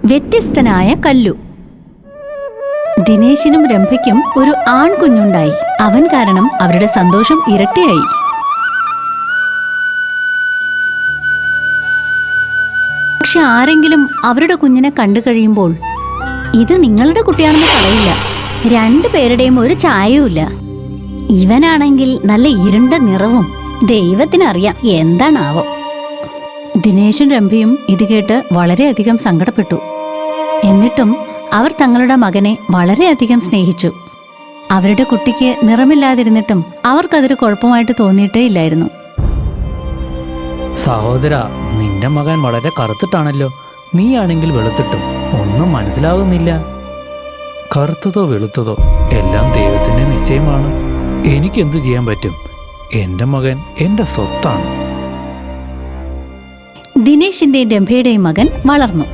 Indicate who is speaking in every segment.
Speaker 1: വ്യത്യസ്തനായ കല്ലു. ദിനേശിനും രംഭയ്ക്കും ഒരു ആൺകുഞ്ഞുണ്ടായി. അവൻ കാരണം അവരുടെ സന്തോഷം ഇരട്ടിയായി. പക്ഷെ ആരെങ്കിലും അവരുടെ കുഞ്ഞിനെ കണ്ടു കഴിയുമ്പോൾ ഇത് നിങ്ങളുടെ കുട്ടിയാണെന്ന് പറയില്ല. രണ്ടുപേരുടെയും ഒരു ചായവുമില്ല. ഇവനാണെങ്കിൽ നല്ല ഇരുണ്ട നിറവും. ദൈവത്തിനറിയാം എന്താണാവോ. ദിനേശും രംഭയും ഇത് കേട്ട് വളരെയധികം സങ്കടപ്പെട്ടു. എന്നിട്ടും അവർ തങ്ങളുടെ മകനെ വളരെയധികം സ്നേഹിച്ചു. അവരുടെ കുട്ടിക്ക് നിറമില്ലാതിരുന്നിട്ടും അവർക്കതൊരു കുഴപ്പമായിട്ട് തോന്നിയിട്ടേ ഇല്ലായിരുന്നു.
Speaker 2: സഹോദര, നിന്റെ മകൻ വളരെ കറുത്തിട്ടാണല്ലോ. നീയാണെങ്കിൽ വെളുത്തിട്ടും ഒന്നും മനസ്സിലാകുന്നില്ല. കറുത്തതോ വെളുത്തതോ എല്ലാം ദൈവത്തിന്റെ നിശ്ചയമാണ്. എനിക്കെന്ത് ചെയ്യാൻ പറ്റും? എൻ്റെ മകൻ എൻ്റെ സ്വത്താണ്.
Speaker 1: ദിനേശിന്റെയും രംഭയുടെയും മകൻ വളർന്നു.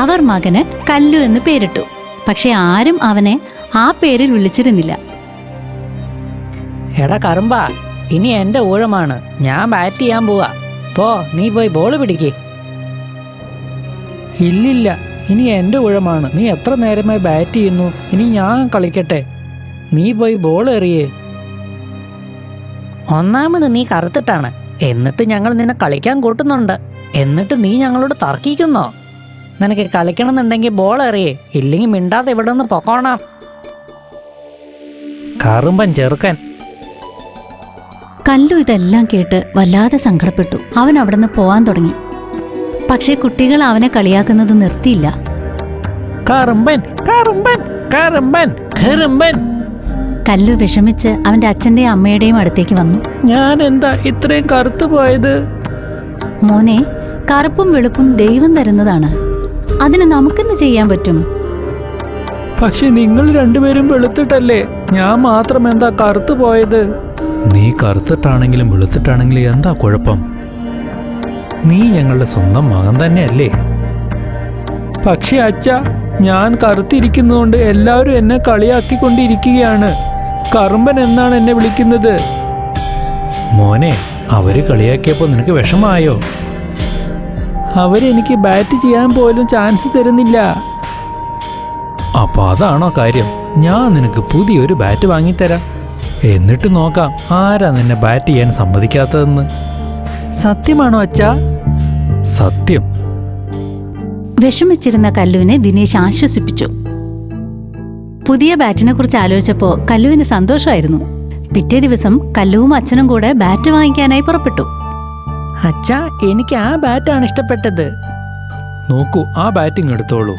Speaker 1: അവർ മകന് കല്ലു എന്ന് പേരിട്ടു. പക്ഷെ ആരും അവനെ ആ പേരിൽ വിളിച്ചിരുന്നില്ല.
Speaker 3: എടാ കറുമ്പ, ഇനി എൻ്റെ ഊഴമാണ്. ഞാൻ ബാറ്റ് ചെയ്യാൻ പോവാ. പോ, നീ പോയി ബോള് പിടിക്കേ.
Speaker 2: ഇല്ലില്ല, ഇനി എൻ്റെ ഊഴമാണ്. നീ എത്ര നേരമായി ബാറ്റ് ചെയ്യുന്നു? ഇനി ഞാൻ കളിക്കട്ടെ. നീ പോയി ബോൾ എറിയേ.
Speaker 3: ഒന്നാമത് നീ കറുത്തിട്ടാണ്. എന്നിട്ട് ഞങ്ങൾ നിന്നെ കളിക്കാൻ കൂട്ടുന്നുണ്ട്. എന്നിട്ട് നീ ഞങ്ങളോട് തർക്കിക്കുന്നോ? നിനക്ക് കളിക്കണമെന്നുണ്ടെങ്കിൽ ബോൾ എറിയേ. ഇല്ലെങ്കിൽ മിണ്ടാതെ ഇവിടെ നിന്ന് പൊക്കോണം.
Speaker 2: കറുമ്പൻ ചെറുക്കൻ.
Speaker 1: കല്ലു ഇതെല്ലാം കേട്ട് വല്ലാതെ സങ്കടപ്പെട്ടു. അവൻ അവിടെ നിന്ന് പോവാൻ തുടങ്ങി. പക്ഷെ കുട്ടികൾ അവനെ കളിയാക്കുന്നത് നിർത്തിയില്ല.
Speaker 2: കറുമ്പൻ, കറുമ്പൻ, കറുമ്പൻ, കറുമ്പൻ.
Speaker 1: കല്ലു വിഷമിച്ച് അവന്റെ അച്ഛന്റെയും അമ്മയുടെയും അടുത്തേക്ക് വന്നു.
Speaker 2: ഞാൻ എന്താ ഇത്രയും കറുത്തു പോയത്?
Speaker 1: മോനെ, കറുപ്പും വെളുപ്പും ദൈവം തരുന്നതാണ്. അതിന് നമുക്കെന്ത് ചെയ്യാൻ പറ്റും?
Speaker 2: പക്ഷെ നിങ്ങൾ രണ്ടുപേരും വെളുത്തിട്ടല്ലേ. ഞാൻ മാത്രം എന്താ കറുത്തു പോയത്? നീ കറുത്തിട്ടാണെങ്കിലും വെളുത്തിട്ടാണെങ്കിലും എന്താ കുഴപ്പം? നീ ഞങ്ങളുടെ സ്വന്തം മകൻ തന്നെയല്ലേ? പക്ഷെ അച്ഛാ, ഞാൻ കറുത്തിരിക്കുന്നതുകൊണ്ട് എല്ലാവരും എന്നെ കളിയാക്കിക്കൊണ്ടിരിക്കുകയാണ്. കറുമ്പൻ എന്നാണ് എന്നെ വിളിക്കുന്നത്. മോനെ, അവര് കളിയാക്കിയപ്പോൾ നിനക്ക് വിഷമായോ? അവരെനിക്ക് ബാറ്റ് ചെയ്യാൻ പോലും ചാൻസ് തരുന്നില്ല. അപ്പൊ അതാണോ കാര്യം? ഞാൻ നിനക്ക് പുതിയൊരു ബാറ്റ് വാങ്ങിത്തരാം. എന്നിട്ട് നോക്കാം ആരാ നിന്നെ ബാറ്റ് ചെയ്യാൻ സമ്മതിക്കാത്തതെന്ന്. സത്യമാണോ അച്ഛാ? സത്യം.
Speaker 1: വിഷമിച്ചിരുന്ന കല്ലുവിനെ ദിനേശ് ആശ്വസിപ്പിച്ചു. പുതിയ ബാറ്റിനെ കുറിച്ച് ആലോചിച്ചപ്പോ കല്ലുവിന് സന്തോഷമായിരുന്നു. പിറ്റേ ദിവസം കല്ലുവും അച്ഛനും കൂടെ ബാറ്റ് വാങ്ങിക്കാനായി പുറപ്പെട്ടു.
Speaker 3: അച്ഛാ, എനിക്ക് ആ ബാറ്റാണ് ഇഷ്ടപ്പെട്ടത്.
Speaker 2: നോക്കൂ, ആ ബാറ്റിംഗ് എടുത്തോളൂ.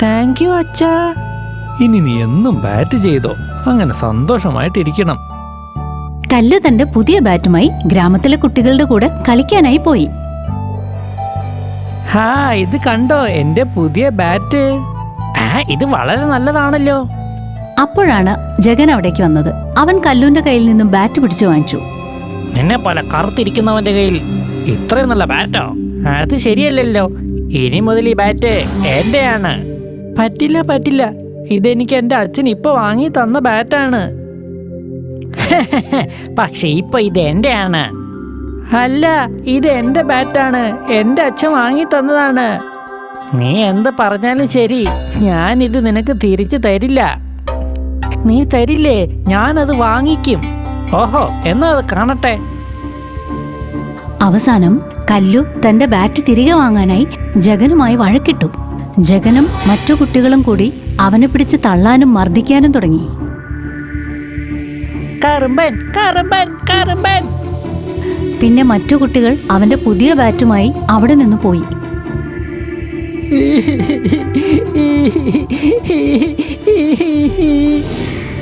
Speaker 3: താങ്ക് യു അച്ഛാ.
Speaker 2: ഇനി നീ എന്നും ബാറ്റ് ചെയ്തോ. അങ്ങനെ സന്തോഷമായിട്ടിരിക്കണം.
Speaker 1: കല്ല് തന്റെ പുതിയ ബാറ്റുമായി ഗ്രാമത്തിലെ കുട്ടികളുടെ കൂടെ കളിക്കാനായി പോയി.
Speaker 3: ഹാ, ഇത് കണ്ടോ എന്റെ പുതിയ ബാറ്റ്? ഇത് വളരെ നല്ലതാണല്ലോ.
Speaker 1: അപ്പോഴാണ് ജഗൻ അവിടേക്ക് വന്നത്. അവൻ കല്ലുവിന്റെ കയ്യിൽ നിന്നും ബാറ്റ് പിടിച്ചു വാങ്ങിച്ചു.
Speaker 3: നിന്നെ പോലെ കറുത്തിരിക്കുന്നവന്റെ കയ്യിൽ ഇത്രയും നല്ല ബാറ്റോ? അത് ശരിയല്ലല്ലോ. ഇനി മുതൽ ഈ ബാറ്റ് എന്റെയാണ്. പറ്റില്ല, പറ്റില്ല. ഇതെനിക്ക് എന്റെ അച്ഛൻ ഇപ്പൊ വാങ്ങി തന്ന ബാറ്റാണ്. പക്ഷെ ഇപ്പൊ ഇത് എന്റെയാണ്. അല്ല, ഇത് എന്റെ ബാറ്റാണ്. എന്റെ അച്ഛൻ വാങ്ങി തന്നതാണ്. നീ എന്ത് പറഞ്ഞാലും ശരി, ഞാനിത് നിനക്ക് തിരിച്ചു തരില്ല. നീ തരില്ലേ? ഞാനത് വാങ്ങിക്കും. ഓഹോ, എന്നാ അത് കാണട്ടെ.
Speaker 1: അവസാനം കല്ലു തന്റെ ബാറ്റ് തിരികെ വാങ്ങാനായി ജഗനുമായി വഴക്കിട്ടു. ജഗനും മറ്റു കുട്ടികളും കൂടി അവനെ പിടിച്ച് തള്ളാനും മർദ്ദിക്കാനും തുടങ്ങി.
Speaker 3: കറുമ്പൻ, കറുമ്പൻ, കറുമ്പൻ.
Speaker 1: പിന്നെ മറ്റു കുട്ടികൾ അവന്റെ പുതിയ ബാറ്റുമായി അവിടെ നിന്ന് പോയി.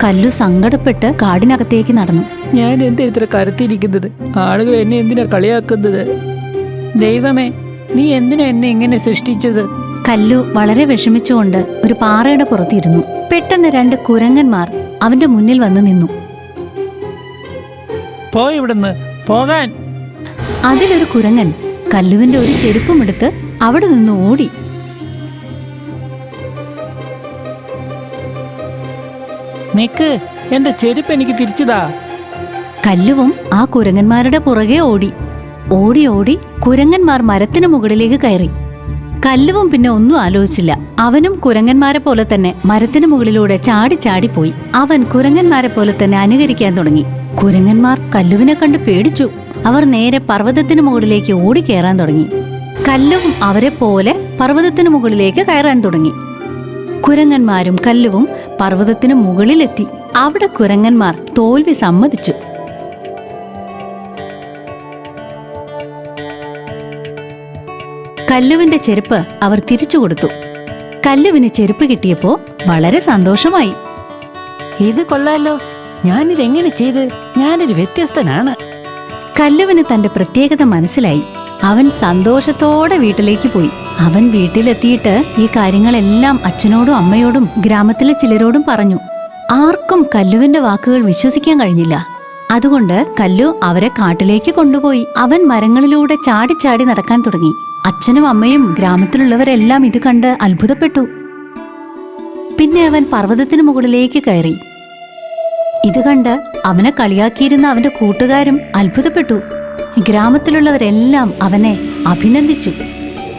Speaker 1: കല്ലു സങ്കടപ്പെട്ട് കാടിനകത്തേക്ക് നടന്നു.
Speaker 3: ഞാൻ എന്താ ഇത്ര കരുത്തിരിക്കുന്നത്? ആളുകൾ എന്നെ എന്തിനാ കളിയാക്കുന്നത്? ദൈവമേ, നീ എന്തിനാ എന്നെ ഇങ്ങനെ സൃഷ്ടിച്ചത്?
Speaker 1: കല്ലു വളരെ വിഷമിച്ചുകൊണ്ട് ഒരു പാറയുടെ പുറത്തിരുന്നു. പെട്ടെന്ന് രണ്ട് കുരങ്ങന്മാർ അവന്റെ മുന്നിൽ വന്ന് നിന്നു.
Speaker 2: പോയി ഇവിടുന്ന് പോകാൻ.
Speaker 1: അതിലൊരു കുരങ്ങൻ കല്ലുവിന്റെ ഒരു ചെരുപ്പും എടുത്ത് അവിടെ നിന്ന് ഓടി.
Speaker 3: നിക്ക്, എന്റെ ചെരുപ്പ് എനിക്ക് തിരിച്ചതാ.
Speaker 1: കല്ലുവും ആ കുരങ്ങന്മാരുടെ പുറകെ ഓടി. ഓടി ഓടി കുരങ്ങന്മാർ മരത്തിന് മുകളിലേക്ക് കയറി. കല്ലുവും പിന്നെ ഒന്നും ആലോചിച്ചില്ല. അവനും കുരങ്ങന്മാരെ പോലെ തന്നെ മരത്തിന് മുകളിലൂടെ ചാടി ചാടി പോയി. അവൻ കുരങ്ങന്മാരെ പോലെ തന്നെ അനുകരിക്കാൻ തുടങ്ങി. കുരങ്ങന്മാർ കല്ലുവിനെ കണ്ട് പേടിച്ചു. അവർ നേരെ പർവ്വതത്തിന് മുകളിലേക്ക് ഓടിക്കയറാൻ തുടങ്ങി. കല്ലുവും അവരെ പോലെ പർവ്വതത്തിന് മുകളിലേക്ക് കയറാൻ തുടങ്ങി. കുരങ്ങന്മാരും കല്ലുവും പർവ്വതത്തിന് മുകളിലെത്തി. അവിടെ കുരങ്ങന്മാർ തോൽവി സമ്മതിച്ചു. കല്ലുവിന്റെ ചെരുപ്പ് അവർ തിരിച്ചു കൊടുത്തു. കല്ലുവിന് ചെരുപ്പ് കിട്ടിയപ്പോ വളരെ സന്തോഷമായി.
Speaker 3: ഇത് കൊള്ളാലോ, ഞാനിതെങ്ങനെ ചെയ്ത്? ഞാനൊരു വ്യത്യസ്തനാണ്.
Speaker 1: കല്ലുവിന് തന്റെ പ്രത്യേകത മനസ്സിലായി. അവൻ സന്തോഷത്തോടെ വീട്ടിലേക്ക് പോയി. അവൻ വീട്ടിലെത്തിയിട്ട് ഈ കാര്യങ്ങളെല്ലാം അച്ഛനോടും അമ്മയോടും ഗ്രാമത്തിലെ ചിലരോടും പറഞ്ഞു. ആർക്കും കല്ലുവിന്റെ വാക്കുകൾ വിശ്വസിക്കാൻ കഴിഞ്ഞില്ല. അതുകൊണ്ട് കല്ലു അവരെ കാട്ടിലേക്ക് കൊണ്ടുപോയി. അവൻ മരങ്ങളിലൂടെ ചാടി നടക്കാൻ തുടങ്ങി. അച്ഛനും അമ്മയും ഗ്രാമത്തിലുള്ളവരെല്ലാം ഇത് കണ്ട് അത്ഭുതപ്പെട്ടു. പിന്നെ അവൻ പർവ്വതത്തിന് മുകളിലേക്ക് കയറി. ഇത് കണ്ട് അവനെ കളിയാക്കിയിരുന്ന അവന്റെ കൂട്ടുകാരും അത്ഭുതപ്പെട്ടു. ഗ്രാമത്തിലുള്ളവരെല്ലാം അവനെ അഭിനന്ദിച്ചു.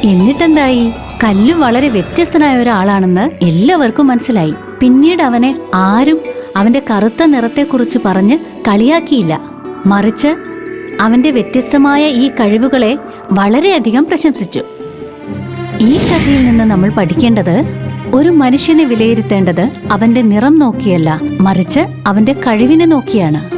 Speaker 1: എന്നിട്ടെന്തായി? കല്ലു വളരെ വ്യത്യസ്തനായ ഒരാളാണെന്ന് എല്ലാവർക്കും മനസ്സിലായി. പിന്നീട് അവനെ ആരും അവന്റെ കറുത്ത നിറത്തെക്കുറിച്ച് പറഞ്ഞ് കളിയാക്കിയില്ല. മറിച്ച് അവന്റെ വ്യത്യസ്തമായ ഈ കഴിവുകളെ വളരെയധികം പ്രശംസിച്ചു. ഈ കഥയിൽ നിന്ന് നമ്മൾ പഠിക്കേണ്ടത്, ഒരു മനുഷ്യനെ വിലയിരുത്തേണ്ടത് അവന്റെ നിറം നോക്കിയല്ല, മറിച്ച് അവന്റെ കഴിവിനെ നോക്കിയാണ്.